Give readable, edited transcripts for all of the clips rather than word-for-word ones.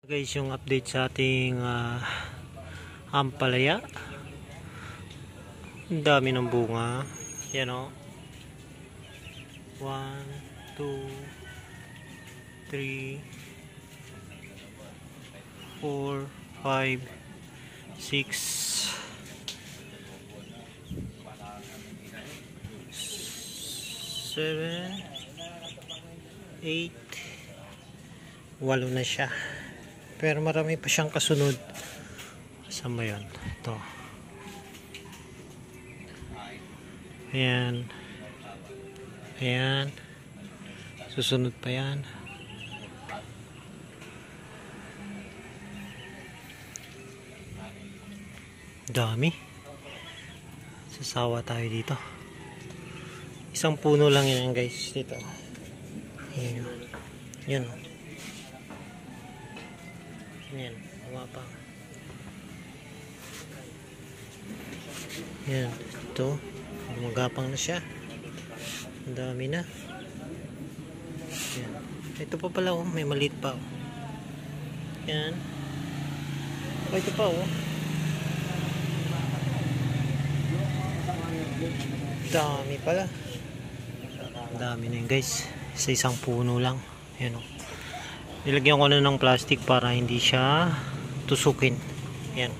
Guys, yung update sa ating ampalaya. Ang dami ng bunga. Yan o. 1, 2, 3, 4, 5, 6, 7, 8, 8 na siya. Pero marami pa siyang kasunod. Saan ba yun? Ito. Ayan. Ayan. Susunod pa yan. Dami. Sasawa tayo dito. Isang puno lang yan guys. Dito. Ayan. Yan. Yan, pa. Yan, ito gumagapang na siya. Ang dami na. Yan. Ito pa pala oh, may maliit pa oh. Yan. Oh, ito pa oh. Dami pala. Dami na yun guys. Sa isang puno lang. Yan oh. Nilagyan ko na ng plastic para hindi siya tusukin. Yan.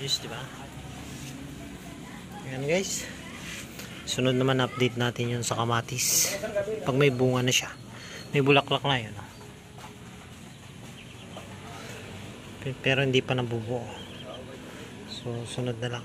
Ayos, diba? Yan guys. Sunod naman update natin yun sa kamatis. Pag may bunga na siya. May bulaklak na yun. Pero hindi pa nabubuo. So, sunod na lang.